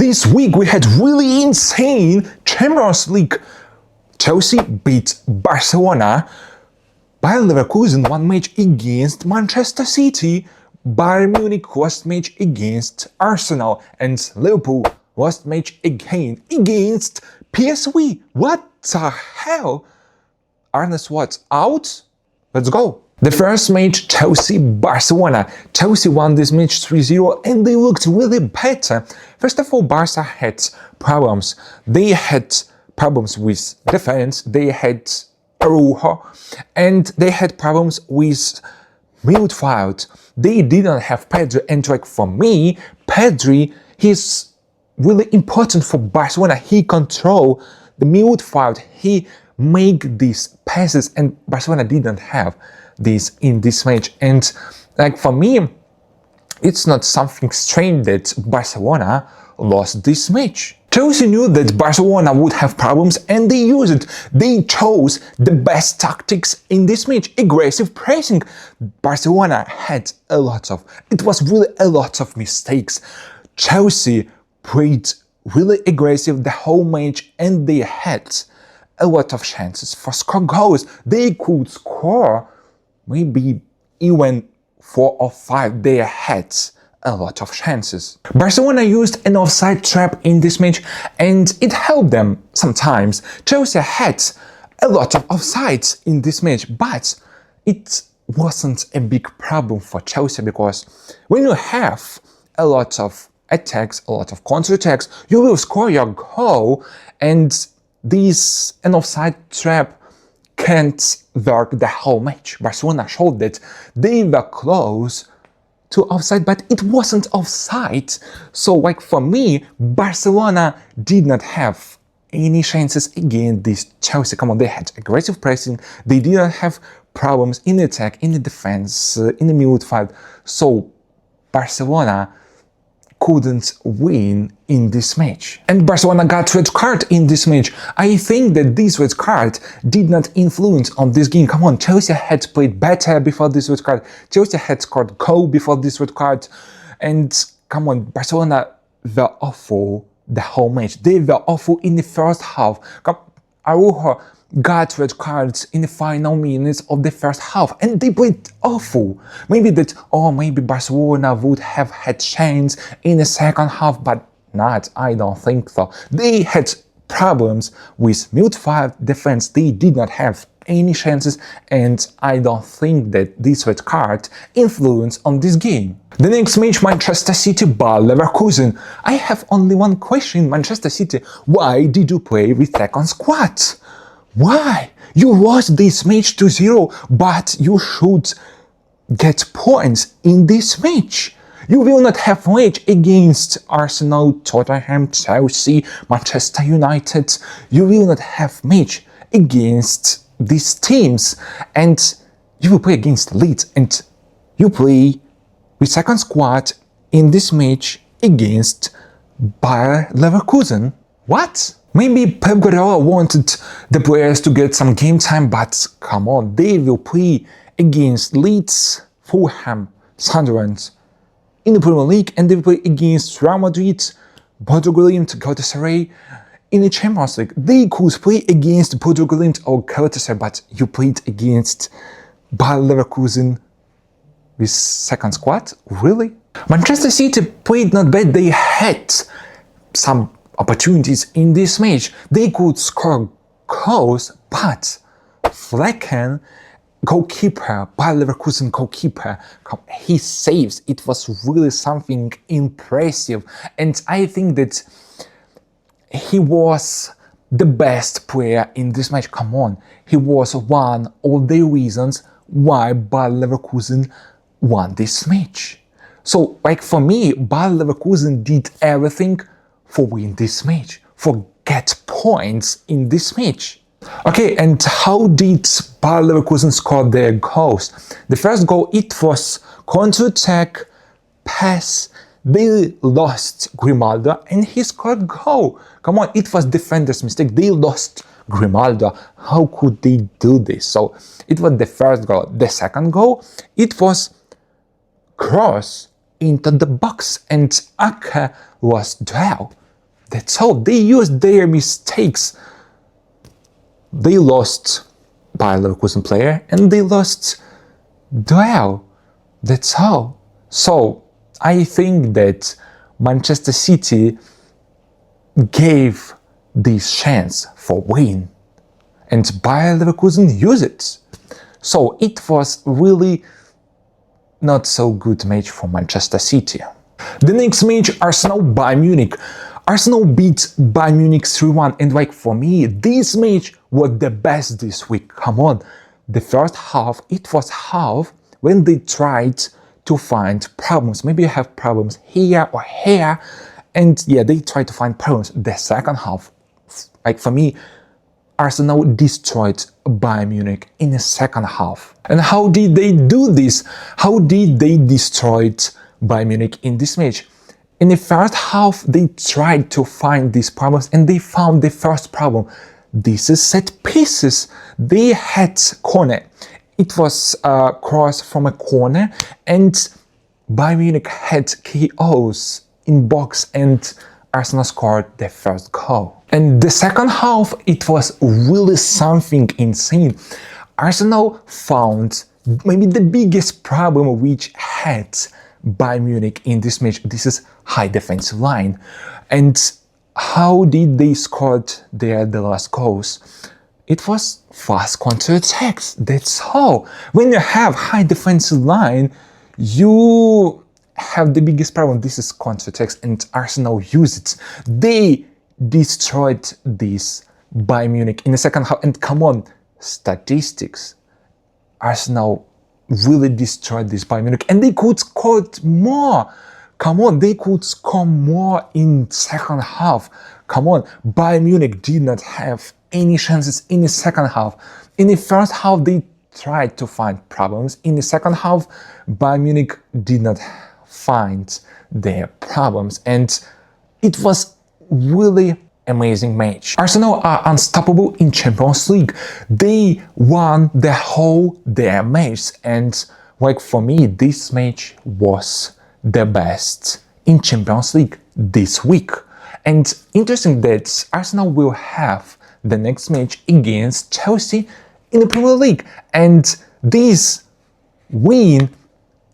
This week we had really insane Champions League. Chelsea beat Barcelona. Bayer Leverkusen won match against Manchester City. Bayern Munich lost match against Arsenal. And Liverpool lost match again against PSV. What the hell? Arne Slot out? Let's go. The first match, Chelsea-Barcelona. Chelsea won this match 3-0 and they looked really better. First of all, Barca had problems. They had problems with defense, they had Araujo, and they had problems with midfield. They didn't have Pedri, and like for me, Pedri, he's really important for Barcelona. He control the midfield, he make these passes, and Barcelona didn't have this in this match. And like for me, it's not something strange that Barcelona lost this match. Chelsea knew that Barcelona would have problems and they used it. They chose the best tactics in this match, aggressive pressing. Barcelona had a lot of mistakes. Chelsea played really aggressive the whole match and they had a lot of chances for score goals. They could score maybe even 4 or 5. They had a lot of chances. Barcelona used an offside trap in this match and it helped them sometimes. Chelsea had a lot of offsides in this match, but it wasn't a big problem for Chelsea because when you have a lot of attacks, a lot of counter-attacks, you will score your goal, and an offside trap can't work the whole match. Barcelona showed that they were close to offside, but it wasn't offside. So like for me, Barcelona did not have any chances against this Chelsea. Come on, they had aggressive pressing, they didn't have problems in the attack, in the defense, in the midfield. So Barcelona couldn't win in this match. And Barcelona got red card in this match. I think that this red card did not influence on this game. Come on, Chelsea had played better before this red card. Chelsea had scored goal before this red card. And come on, Barcelona were awful the whole match. They were awful in the first half. Araujo got red cards in the final minutes of the first half and they played awful. Maybe Barcelona would have had chance in the second half, but not, I don't think so. They had problems with midfield defense. They did not have any chances, and I don't think that this red card influenced on this game. The next match, Manchester City Bayer Leverkusen. I have only one question, Manchester City. Why did you play with second squad? Why? You lost this match 2-0, but you should get points in this match. You will not have match against Arsenal, Tottenham, Chelsea, Manchester United. You will not have match against these teams. And you will play against Leeds and you play with second squad in this match against Bayer Leverkusen. What? Maybe Pep Guardiola wanted the players to get some game time, but come on, they will play against Leeds, Fulham, Sunderland in the Premier League, and they will play against Real Madrid, Bodo Glimt, Galatasaray in the Champions League. They could play against Bodo Glimt or Galatasaray, but you played against Bayer Leverkusen with second squad? Really? Manchester City played not bad. They had some opportunities in this match. They could score goals, but Flecken, goalkeeper, Bayer Leverkusen goalkeeper, he saves. It was really something impressive, and I think that he was the best player in this match. Come on, he was one of the reasons why Bayer Leverkusen won this match. So like for me, Bayer Leverkusen did everything for win this match, for get points in this match. Okay, and how did Bayer Leverkusen score their goals? The first goal, it was counter-attack, pass. They lost Grimaldo and he scored goal. Come on, it was defender's mistake. They lost Grimaldo. How could they do this? So it was the first goal. The second goal, it was cross into the box and Ake was duel. That's all. They used their mistakes. They lost Bayer Leverkusen player and they lost duel. That's all. So I think that Manchester City gave this chance for win and Bayer Leverkusen used it. So it was really not so good match for Manchester City. The next match, Arsenal-Bayern Munich. Arsenal beat Bayern Munich 3-1, and like for me, this match was the best this week. Come on. The first half, it was half when they tried to find problems. Maybe you have problems here or here, and yeah, they tried to find problems. The second half, like for me, Arsenal destroyed Bayern Munich in the second half. And how did they do this? How did they destroy Bayern Munich in this match? In the first half, they tried to find these problems and they found the first problem. This is set pieces. They had corner. It was a cross from a corner and Bayern Munich had chaos in box and Arsenal scored the first goal. And the second half, it was really something insane. Arsenal found maybe the biggest problem which had Bayern Munich in this match. This is high defensive line. And how did they score the last goals? It was fast counter-attacks. That's all. When you have high defensive line, you have the biggest problem. This is counter-attacks and Arsenal used it. They destroyed this Bayern Munich in the second half. And come on, statistics. Arsenal really destroyed this Bayern Munich and they could score more. Come on, they could score more in second half. Come on, Bayern Munich did not have any chances in the second half. In the first half, they tried to find problems. In the second half, Bayern Munich did not find their problems. And it was really amazing match. Arsenal are unstoppable in Champions League. They won the whole their match. And like for me, this match was the best in Champions League this week. And interesting that Arsenal will have the next match against Chelsea in the Premier League. And this win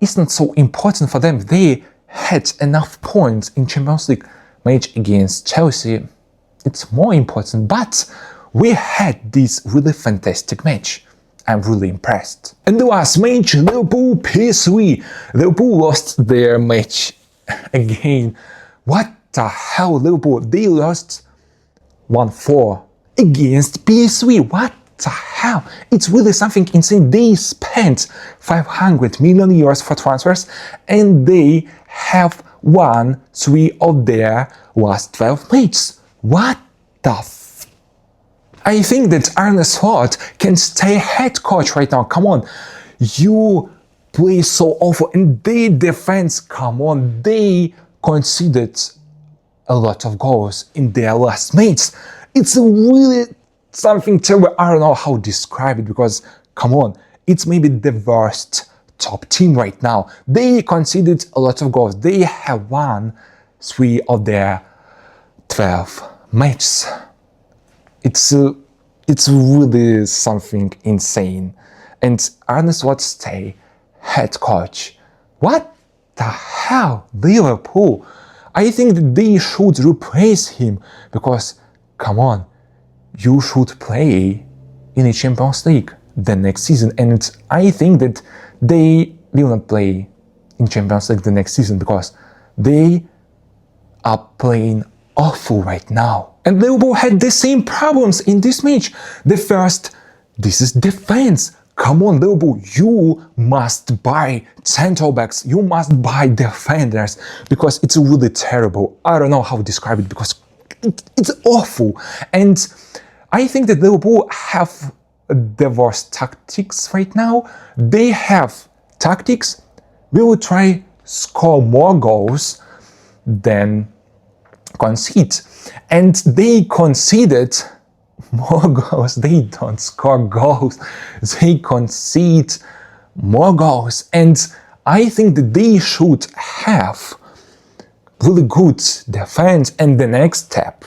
is not so important for them. They had enough points in Champions League match against Chelsea. It's more important, but we had this really fantastic match. I'm really impressed. And the last match, Liverpool PSV. Liverpool lost their match again. What the hell, Liverpool? They lost 1-4 against PSV. What the hell? It's really something insane. They spent 500 million euros for transfers and they have won 3 of their last 12 matches. What the I think that Arne Slot can stay head coach right now. Come on, you play so awful and they defense, come on, they conceded a lot of goals in their last match. It's really something terrible. I don't know how to describe it because, come on, it's maybe the worst top team right now. They conceded a lot of goals. They have won 3 of their 12 matches. It's really something insane. And Arne Slot stay head coach. What the hell, Liverpool? I think that they should replace him because, come on, you should play in the Champions League the next season. And I think that they will not play in Champions League the next season because they are playing awful right now. And Liverpool had the same problems in this match. The first, this is defense. Come on, Liverpool, you must buy central backs. You must buy defenders because it's really terrible. I don't know how to describe it because it's awful. And I think that Liverpool have the worst tactics right now. They have tactics. We will try score more goals than concede. And they conceded more goals. They don't score goals. They concede more goals. And I think that they should have really good defense, and the next step,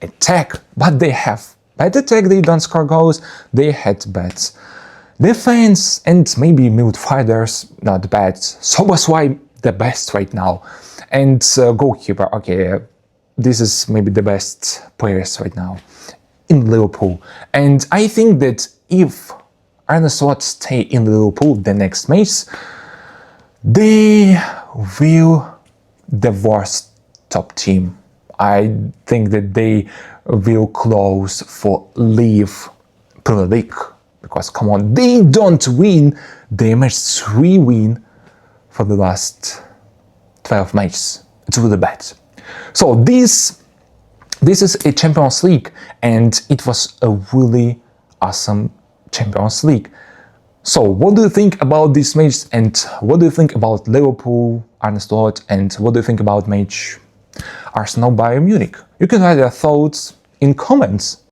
attack. But they have bad attack, they don't score goals, they had bad defense, and maybe midfielders not bad. So that's why the best right now. And goalkeeper, okay, this is maybe the best players right now in Liverpool. And I think that if Arne Slot stay in Liverpool the next match, they will the worst top team. I think that they will close for leave Premier League, because come on, they don't win. They managed 3 win for the last 12 matches. It's really bad. So this is a Champions League, and it was a really awesome Champions League. So what do you think about this match, and what do you think about Liverpool, Arne Slot, and what do you think about match Arsenal Bayern Munich? You can write your thoughts in comments.